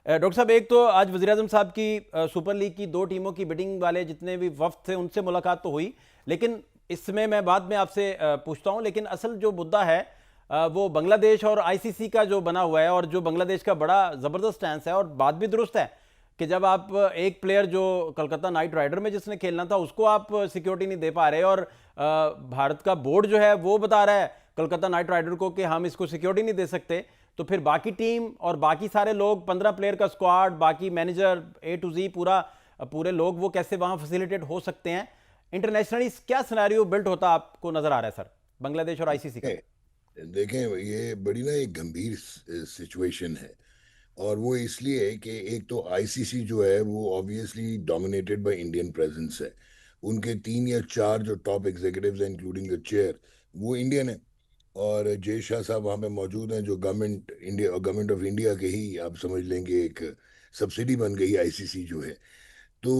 Doctor साहब, एक तो आज वज़ीर-ए-आज़म साहब की सुपर लीग की दो टीमों की बिडिंग वाले जितने भी वफ्द थे उनसे मुलाकात तो हुई, लेकिन इसमें मैं बाद में आपसे पूछता हूं। लेकिन असल जो मुद्दा है वो बांग्लादेश और आईसीसी का जो बना हुआ है, और जो बांग्लादेश का बड़ा ज़बरदस्त स्टैंस है, और बात भी दुरुस्त है कि जब आप एक प्लेयर जो कलकत्ता नाइट राइडर में जिसने खेलना था उसको आप सिक्योरिटी नहीं दे पा रहे, और भारत का बोर्ड जो है वो बता रहा है कलकत्ता नाइट राइडर को कि हम इसको सिक्योरिटी नहीं दे सकते, तो फिर बाकी टीम और बाकी सारे लोग, 15 प्लेयर का स्क्वाड, बाकी मैनेजर ए टू जी पूरा पूरे लोग, वो कैसे वहां फैसिलिटेट हो सकते हैं? इंटरनेशनली क्या सिनेरियो बिल्ट होता आपको नजर आ रहा है सर, बांग्लादेश और आईसीसी का? देखें, ये बड़ी ना एक गंभीर सिचुएशन है। और वो इसलिए है कि एक तो आईसीसी जो है वो obviously dominated by Indian presence है। उनके तीन या चार जो टॉप एग्जीक्यूटिव्स हैं इंक्लूडिंग द चेयर, वो इंडियन है। और जय शाह साहब वहाँ पे मौजूद हैं, जो गवर्नमेंट ऑफ इंडिया के ही आप समझ लेंगे एक सब्सिडी बन गई आईसीसी जो है। तो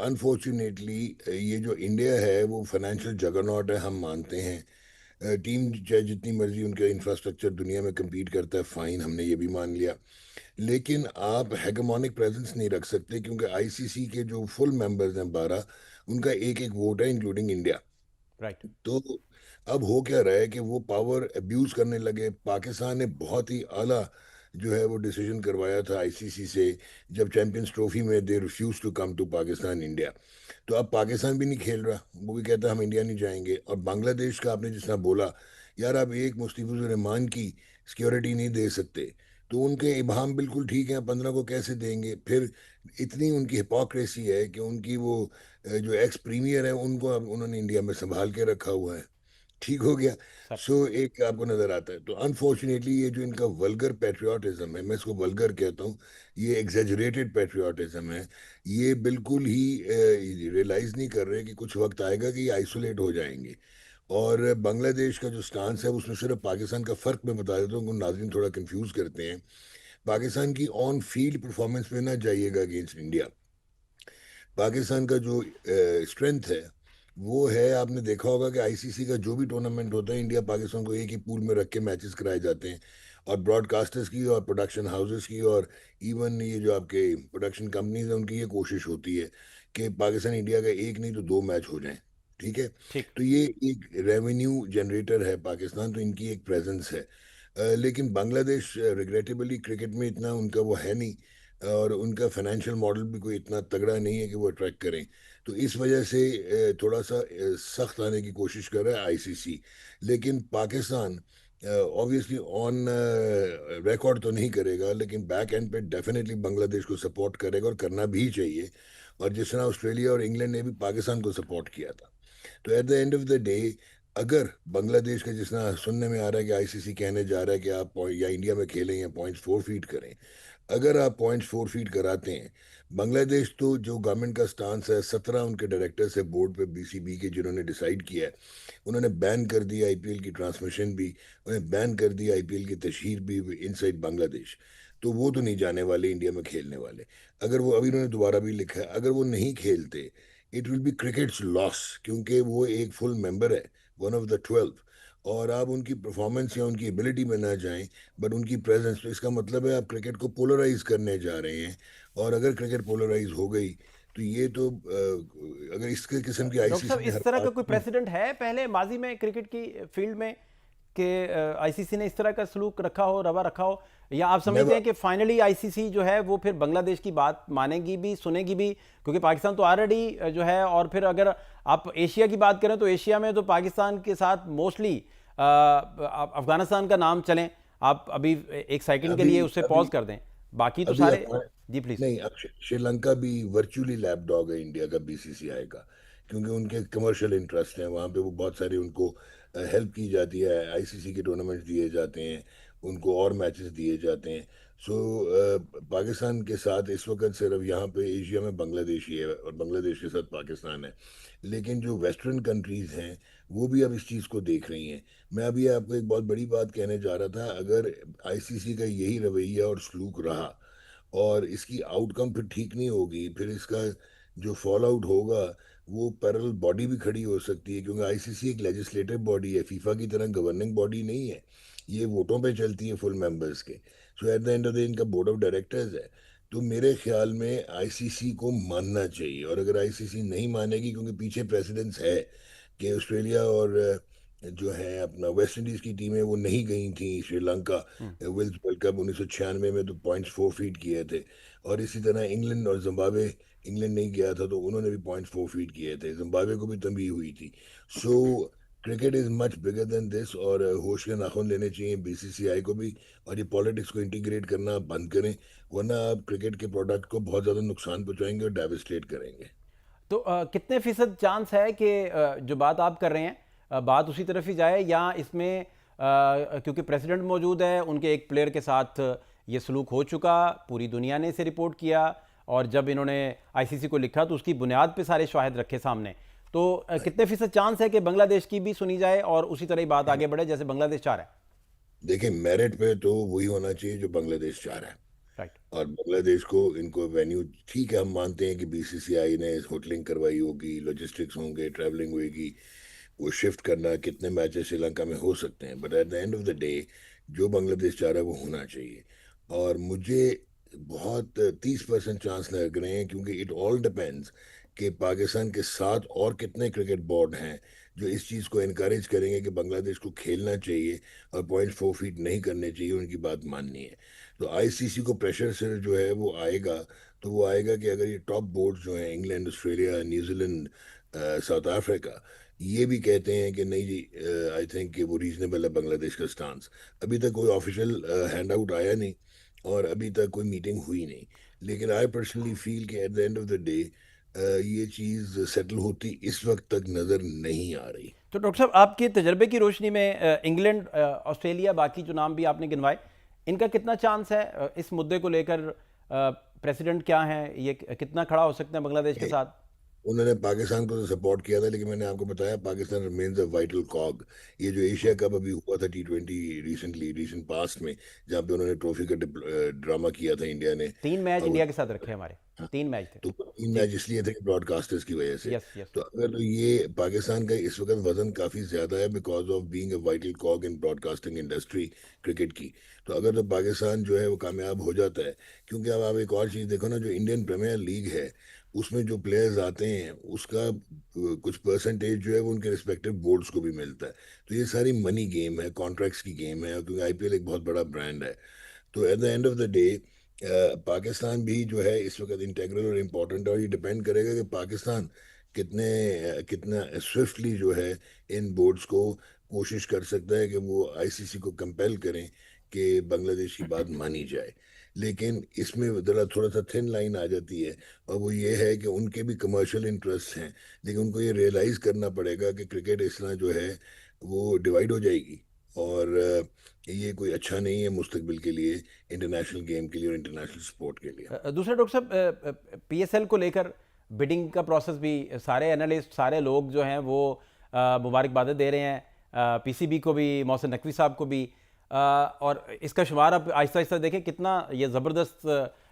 अनफॉर्चुनेटली ये जो इंडिया है वो फाइनेंशियल जगरनॉट है, हम मानते हैं। टीम चाहे जितनी मर्जी उनका इंफ्रास्ट्रक्चर दुनिया में compete करता है, फाइन, हमने ये भी मान लिया। लेकिन आप हेगमोनिक प्रेजेंस नहीं रख सकते, क्योंकि आईसीसी के जो फुल मेंबर्स हैं 12, उनका एक एक वोट है इंक्लूडिंग इंडिया। राइट। तो अब हो क्या रहा है कि वो पावर अब्यूज करने लगे। पाकिस्तान ने बहुत ही आला जो है वो डिसीजन करवाया था आईसीसी से, जब चैंपियंस ट्रॉफी में they refuse to come to Pakistan India. तो अब पाकिस्तान भी नहीं खेल रहा, वो भी कहता है हम इंडिया नहीं जाएंगे। और बांग्लादेश का आपने जिस तरह बोला, यार आप एक मुस्ताफिजुर रहमान की सिक्योरिटी नहीं दे सकते, तो उनके इबाहम बिल्कुल ठीक है, 15 को कैसे देंगे फिर? इतनी उनकी हिपोक्रेसी है कि उनकी वो जो एक्स प्रीमियर है उनको अब उन्होंने इंडिया में संभाल के रखा हुआ है। ठीक हो गया। सर। सो एक आपको नजर आता है। तो अनफॉर्चुनेटली ये जो इनका वल्गर पेट्रियाटिज्म है, मैं इसको वल्गर कहता हूँ, ये एग्जेजरेटेड पेट्रियाटिज्म है। ये बिल्कुल ही रियलाइज नहीं कर रहे कि कुछ वक्त आएगा कि ये आइसोलेट हो जाएंगे। और बांग्लादेश का जो स्टांस है उसमें सिर्फ पाकिस्तान का फर्क मैं बता देता हूँ, उनको नाज़रीन थोड़ा कंफ्यूज करते हैं। पाकिस्तान की ऑन फील्ड परफॉर्मेंस पे ना जाइएगा अगेंस्ट इंडिया। पाकिस्तान का जो स्ट्रेंथ है वो है, आपने देखा होगा कि आईसीसी का जो भी टूर्नामेंट होता है, इंडिया पाकिस्तान को एक ही पूल में रख के मैचेस कराए जाते हैं। और ब्रॉडकास्टर्स की और प्रोडक्शन हाउसेस की और इवन ये जो आपके प्रोडक्शन कंपनीज हैं उनकी ये कोशिश होती है कि पाकिस्तान इंडिया का एक नहीं तो दो मैच हो जाएं। ठीक है। ठीक। तो ये एक रेवेन्यू जनरेटर है पाकिस्तान, तो इनकी एक प्रेजेंस है। लेकिन बांग्लादेश रिग्रेटेबली क्रिकेट में इतना उनका वो है नहीं, और उनका फाइनेंशियल मॉडल भी कोई इतना तगड़ा नहीं है कि वो अट्रैक्ट करें। तो इस वजह से थोड़ा सा सख्त आने की कोशिश कर रहा है आईसीसी। लेकिन पाकिस्तान ऑब्वियसली ऑन रिकॉर्ड तो नहीं करेगा, लेकिन बैक एंड पे डेफिनेटली बांग्लादेश को सपोर्ट करेगा, और करना भी चाहिए। और जिस तरह ऑस्ट्रेलिया और इंग्लैंड ने भी पाकिस्तान को सपोर्ट किया था। तो eight the end of the day, अगर बांग्लादेश का जिस तरह सुनने में आ रहा है कि आईसीसी कहने जा रहा है कि आप या इंडिया में खेलें या पॉइंट्स फोरफीट करें, अगर आप पॉइंट्स फोरफीट कराते हैं, बांग्लादेश तो जो गवर्नमेंट का स्टांस है, 17 उनके डायरेक्टर्स है बोर्ड पे बीसीबी के जिन्होंने डिसाइड किया है, उन्होंने बैन कर दिया आईपीएल की ट्रांसमिशन भी, उन्हें बैन कर दिया आईपीएल की तशहीर भी इनसाइड बांग्लादेश। तो वो तो नहीं जाने वाले इंडिया में खेलने वाले। अगर वो, अभी उन्होंने दोबारा भी लिखा है, अगर वो नहीं खेलते, it will be crickets loss, क्योंकि वो एक फुल मेंबर है, वन ऑफ द 12। और आप उनकी परफॉर्मेंस या उनकी एबिलिटी में ना जाएं, बट उनकी प्रेजेंस, तो इसका मतलब है आप क्रिकेट को पोलराइज करने जा रहे हैं। और अगर क्रिकेट पोलराइज हो गई, तो ये तो अगर इसके किस्म की डॉक्टर साहब, आईसीसी ने इस तरह का हरकत कोई की। प्रेसिडेंट है पहले माजी में क्रिकेट की फील्ड में कि आईसीसी ने इस तरह का सलूक रखा हो, रवा रखा हो? या आप समझते नेवर। हैं कि फाइनली आईसीसी जो है वो फिर बांग्लादेश की बात मानेगी भी, सुनेगी भी? क्योंकि पाकिस्तान तो ऑलरेडी जो है, और फिर अगर आप एशिया की बात करें तो एशिया में तो पाकिस्तान के साथ मोस्टली अफगानिस्तान का नाम चलें, आप अभी एक सेकंड के अभी लिए उससे अभी पॉज कर दें, बाकी तो अभी सारे। अफगान जी प्लीज। नहीं, अब श्रीलंका भी वर्चुअली लैप डॉग है इंडिया का बीसीसीआई का, क्योंकि उनके कमर्शियल इंटरेस्ट हैं वहाँ पे। वो बहुत सारी उनको हेल्प की जाती है, आईसीसी के टूर्नामेंट्स दिए जाते हैं उनको, और मैचेस दिए जाते हैं। सो पाकिस्तान के साथ इस वक्त सिर्फ यहाँ पे एशिया में बांग्लादेश ही है, और बांग्लादेश के साथ पाकिस्तान है। लेकिन जो वेस्टर्न कंट्रीज हैं वो भी अब इस चीज़ को देख रही हैं। मैं अभी आपको एक बहुत बड़ी बात कहने जा रहा था। अगर आईसीसी का यही रवैया और सलूक रहा, और इसकी आउटकम फिर ठीक नहीं होगी, फिर इसका जो फॉल आउट होगा, वो पैरेलल बॉडी भी खड़ी हो सकती है, क्योंकि आईसीसी एक लेजिस्लेटिव बॉडी है, फीफा की तरह गवर्निंग बॉडी नहीं है। ये वोटों पे चलती है फुल मेंबर्स के। So at the end of the इनका बोर्ड ऑफ डायरेक्टर्स है। तो मेरे ख्याल में आईसीसी को मानना चाहिए, और अगर आईसीसी नहीं मानेगी, क्योंकि पीछे प्रेसिडेंस है कि ऑस्ट्रेलिया और जो है अपना वेस्ट इंडीज की टीमें वो नहीं गई थी श्रीलंका हम्म। वर्ल्ड कप 1996 में, तो पॉइंट्स फोरफीट किए थे। और इसी तरह इंग्लैंड और जिम्बाब्वे, इंग्लैंड नहीं गया था तो उन्होंने भी पॉइंट्स फोरफीट किए थे, जिम्बाब्वे को भी तंबी हुई थी। So cricket is much bigger than this, और होश के नाखून लेने चाहिए बीसीसीआई को भी, और ये पॉलिटिक्स को इंटीग्रेट करना बंद करें, वरना आप क्रिकेट के प्रोडक्ट को बहुत ज़्यादा नुकसान पहुंचाएंगे और डेविस्टेट करेंगे। तो कितने फीसद चांस है कि जो बात आप कर रहे हैं बात उसी तरफ ही जाए, या इसमें क्योंकि प्रेसिडेंट मौजूद है, उनके एक प्लेयर के साथ ये सलूक हो चुका, पूरी दुनिया ने इसे रिपोर्ट किया, और जब इन्होंने आईसीसी को लिखा तो उसकी बुनियाद पे सारे शाहिद रखे सामने, तो कितने फीसद चांस है कि बांग्लादेश की भी सुनी जाए और उसी तरह ही बात आगे बढ़े जैसे बांग्लादेश चाह रहा है? देखिए, मेरिट पे तो वही होना चाहिए जो बांग्लादेश चाह रहा है। राइट। और बांग्लादेश को इनको वेन्यू, ठीक है, हम मानते हैं कि बीसीसीआई ने होटलिंग करवाई होगी, लॉजिस्टिक्स होंगे, ट्रैवलिंग होगी, वो शिफ्ट करना, कितने मैचेस श्रीलंका में हो सकते हैं, but at the end of the day जो बांग्लादेश चाह रहा है वो होना चाहिए। और मुझे बहुत 30% चांस लग रहे हैं, क्योंकि इट ऑल डिपेंड्स कि पाकिस्तान के साथ और कितने क्रिकेट बोर्ड हैं जो इस चीज़ को इनकरेज करेंगे कि बांग्लादेश को खेलना चाहिए और पॉइंट फोरफीट नहीं करने चाहिए, उनकी बात माननी है। तो आईसीसी को प्रेशर से जो है वो आएगा, तो वो आएगा कि अगर ये टॉप बोर्ड जो हैं, England, Australia, New Zealand, south Africa, ये भी कहते हैं कि नहीं जी, आई थिंक कि वो रीजनेबल है बांग्लादेश का स्टांस। अभी तक कोई ऑफिशियल हैंड आउट आया नहीं, और अभी तक कोई मीटिंग हुई नहीं, लेकिन आई पर्सनली फील कि eight the end of the day ये चीज़ सेटल होती इस वक्त तक नज़र नहीं आ रही। तो डॉक्टर साहब, आपके तजर्बे की रोशनी में इंग्लैंड, ऑस्ट्रेलिया, बाकी जो नाम भी आपने गिनवाए, इनका कितना चांस है इस मुद्दे को लेकर? प्रेसिडेंट क्या है, ये कितना खड़ा हो सकते हैं बांग्लादेश के साथ? उन्होंने पाकिस्तान को तो सपोर्ट किया था, लेकिन मैंने आपको बताया पाकिस्तान रिमेन्स अ वाइटल कॉग। ये जो एशिया कप अभी हुआ था T20 रिसेंट पास्ट में, जहाँ पे उन्होंने ट्रॉफी का ड्रामा किया था इंडिया ने, 3 मैच और इंडिया के साथ रखे हमारे, हाँ, 3 मैच थे। तो तीन जी। मैच इसलिए थे कि ब्रॉडकास्टर्स की वजह से। Yes yes. तो अगर तो ये पाकिस्तान का इस वक्त वजन काफी ज्यादा है because of being a vital कॉग in broadcasting industry cricket की। तो अगर तो पाकिस्तान जो है वो कामयाब हो जाता है, क्योंकि अब आप एक और चीज देखो ना, जो इंडियन प्रीमियर लीग है उसमें जो प्लेयर्स आते हैं उसका कुछ परसेंटेज जो है वो उनके रिस्पेक्टिव बोर्ड्स को भी मिलता है। तो ये सारी मनी गेम है, कॉन्ट्रैक्ट्स की गेम है, क्योंकि आईपीएल एक बहुत बड़ा ब्रांड है। तो eight the end of the day Pakistan भी जो है इस वक्त इंटेग्रल और इम्पोर्टेंट है, और ये डिपेंड करेगा कि पाकिस्तान कितना स्विफ्टली जो है इन बोर्ड्स को कोशिश कर सकता है कि वो आईसीसी को कंपेल करें कि बांग्लादेश की बात मानी जाए। लेकिन इसमें जरा थोड़ा सा थिन लाइन आ जाती है, और वो ये है कि उनके भी कमर्शियल इंटरेस्ट हैं, लेकिन उनको ये रियलाइज करना पड़ेगा कि क्रिकेट इस तरह जो है वो डिवाइड हो जाएगी, और ये कोई अच्छा नहीं है मुस्तकबिल के लिए, इंटरनेशनल गेम के लिए और इंटरनेशनल स्पोर्ट के लिए। दूसरा डॉक्टर साहब, पीएसएल को लेकर बिडिंग का प्रोसेस भी, सारे एनालिस्ट, सारे लोग जो हैं वो मुबारकबाद दे रहे हैं, पीसीबी को भी, मोहसिन नकवी साहब को भी, और इसका शुमार आप आहिस्ता आहिस्ता देखें कितना ये ज़बरदस्त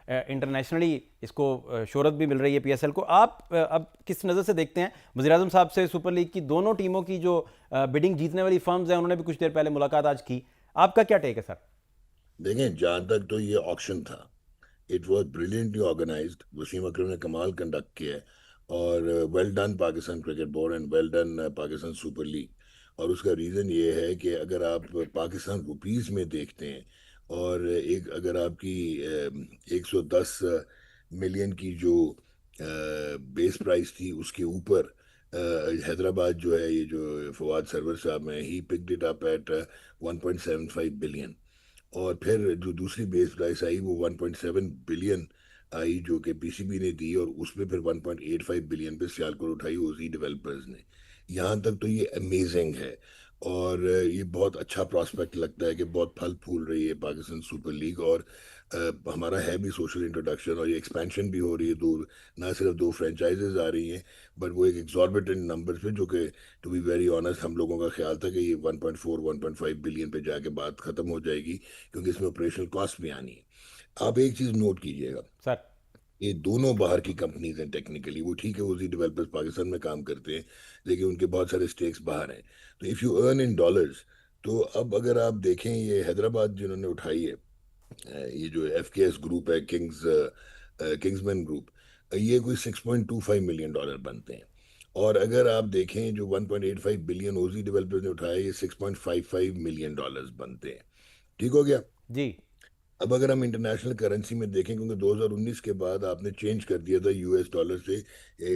इंटरनेशनली इसको शोहरत भी मिल रही है पीएसएल को। आप अब किस नज़र से देखते हैं? वज़ीर आज़म साहब से सुपर लीग की दोनों टीमों की जो बिडिंग जीतने वाली फर्म्स हैं, उन्होंने भी कुछ देर पहले मुलाकात आज की, आपका क्या टेक है सर? देखें, जहाँ तक तो ये ऑक्शन था, it was brilliantly organised, Wasim Akram ने कमाल कंडक्ट किया है, और well done Pakistan cricket board and well done Pakistan super league. और उसका रीज़न ये है कि अगर आप पाकिस्तान रुपीस में देखते हैं, और एक अगर आपकी 110 मिलियन की जो बेस प्राइस थी उसके ऊपर हैदराबाद जो है, ये जो फवाद सरवर साहब हैं, he picked it up at 1.75 billion. और फिर जो दूसरी बेस प्राइस आई वो 1.7 बिलियन आई, जो कि पीसीबी ने दी, और उसमें फिर 1.85 बिलियन पे सियालकोट उठाई ओजी डेवलपर्स ने। यहाँ तक तो ये अमेजिंग है, और ये बहुत अच्छा प्रॉस्पेक्ट लगता है कि बहुत फल फूल रही है पाकिस्तान सुपर लीग, और हमारा है भी सोशल इंट्रोडक्शन, और ये एक्सपेंशन भी हो रही है, दो, ना सिर्फ दो फ्रेंचाइजेज आ रही हैं, बट वो एक एग्जॉर्बिटेंट नंबर पे, जो कि टू बी वेरी ऑनेस्ट हम लोगों का ख्याल था कि ये 1.4 1.5 बिलियन पे जाके बात खत्म हो जाएगी, क्योंकि इसमें ऑपरेशनल कॉस्ट भी आनी है। आप एक चीज़ नोट कीजिएगा, सर। ये दोनों बाहर की कंपनीज हैं टेक्निकली, वो ठीक है ओजी डेवलपर्स पाकिस्तान में काम करते हैं, लेकिन उनके बहुत सारे स्टेक्स बाहर हैं। तो if you earn in dollars, तो अब अगर आप देखें ये हैदराबाद जिन्होंने उठाई है, ये जो एफकेएस ग्रुप है, किंग्समैन ग्रुप, ये कोई $6.25 मिलियन बनते हैं। और अगर आप देखें जो 1.85 बिलियन ओजी डेवलपर्स ने उठाया, ये $6.55 मिलियन बनते हैं। ठीक हो गया। जी। अब अगर हम इंटरनेशनल करेंसी में देखें, क्योंकि 2019 के बाद आपने चेंज कर दिया था यूएस डॉलर से,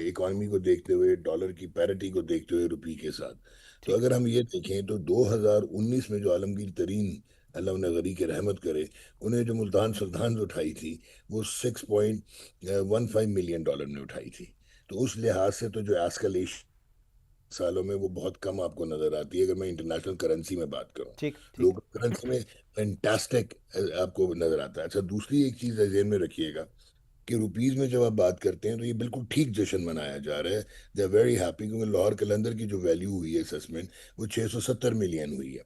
इकोनॉमी को देखते हुए, डॉलर की पैरिटी को देखते हुए रुपये के साथ, तो ठीक। अगर हम ये देखें तो 2019 में जो आलमगीर तरीन, अल्लाह उन्हें गनी की रहमत करे, उन्हें जो मुल्तान सुल्तान उठाई थी, वो $6.15 मिलियन ने उठाई थी। तो उस लिहाज से तो जो एस्कलेशन सालों में वो बहुत कम आपको नजर आती है, अगर मैं इंटरनेशनल करेंसी में बात करूं। ठीक। ठीक। लोकल करेंसी में फैंटास्टिक आपको नजर आता है। अच्छा, दूसरी एक चीज जेहन में रखिएगा कि रुपीज में जब आप बात करते हैं तो ये बिल्कुल ठीक जश्न मनाया जा रहा है। दे आर वेरी हैप्पी, क्योंकि लाहौर कलंदर की जो वैल्यू हुई है असेसमेंट, वो 670 मिलियन हुई है,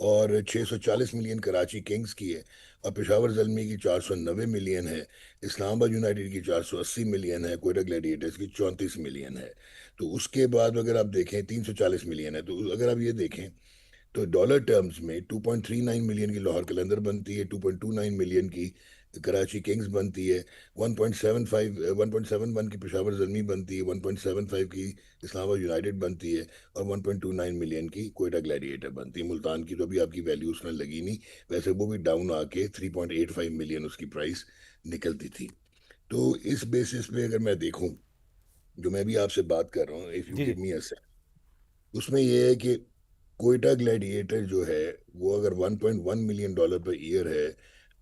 और 640 मिलियन कराची किंग्स की है, और पेशावर जलमी की 490 मिलियन है, इस्लामाबाद यूनाइटेड की 480 मिलियन है, कोयटा ग्लैडिएटर्स की 34 मिलियन है। तो उसके बाद अगर आप देखें 340 मिलियन है। तो अगर आप ये देखें तो डॉलर टर्म्स में 2.39 मिलियन की लाहौर कलंदर बनती है, 2.29 मिलियन की कराची किंग्स बनती है, 1.71 की पेशावर जलमी बनती है, 1.75 की इस्लामाबाद यूनाइटेड बनती है, और 1.29 मिलियन की कोयटा ग्लैडिएटर बनती है। मुल्तान की तो अभी आपकी वैल्यू उसमें लगी नहीं, वैसे वो भी डाउन आके 3.85 मिलियन उसकी प्राइस निकलती थी। तो इस बेसिस पे अगर मैं देखूं, जो मैं भी आपसे बात कर रहा हूँ, इफ यू जी। जी। गिव मी अ, उसमें यह है कि कोयटा ग्लैडिएटर जो है, वो अगर $1.1 मिलियन पर ईयर है,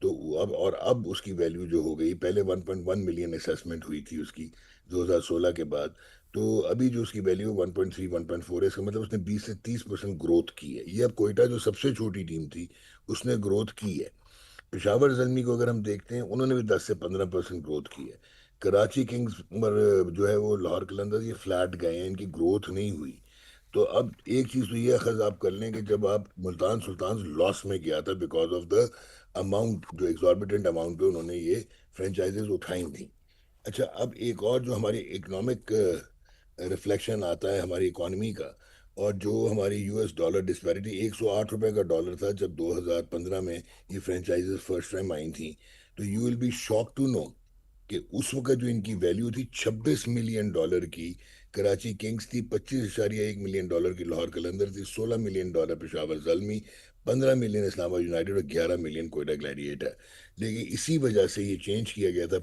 तो अब उसकी वैल्यू जो हो गई, पहले 1.1 मिलियन असेसमेंट हुई थी उसकी 2016 के बाद, तो अभी जो उसकी वैल्यू 1.3 1.4 है, इसका मतलब उसने 20 से 30% ग्रोथ की है। ये अब कोयटा जो सबसे छोटी टीम थी, उसने ग्रोथ की है। पेशावर जलमी को अगर हम देखते हैं, उन्होंने भी 10 से 15% ग्रोथ की है। कराची किंग्स जो है वो लाहौर कलंदर, ये फ्लैट गए हैं, इनकी ग्रोथ नहीं हुई। तो अब एक चीज तो ये अखज आप कर लें कि जब आप मुल्तान सुल्तान लॉस में गया था बिकॉज ऑफ द अमाउंट, जो एग्जॉर्बिटेंट अमाउंट पे उन्होंने ये फ्रेंचाइजेज उठाई थी। अच्छा, अब एक और जो हमारी इकोनॉमिक रिफ्लेक्शन आता है हमारी इकोनॉमी का, और जो हमारी यूएस डॉलर डिस्पैरिटी, $108 का डॉलर था जब 2015 में ये फ्रेंचाइजेस फर्स्ट टाइम आई थी। तो you will be shock to know कि उस वक्त जो इनकी वैल्यू थी $26 मिलियन की कराची किंग्स थी, $25.1 मिलियन की लाहौर कलंदर थी, $16 million Peshawar Zalmi, 15 million Islamabad United, और 11 मिलियन कोयटा ग्लैडिएटर। लेकिन इसी वजह से ये चेंज किया गया था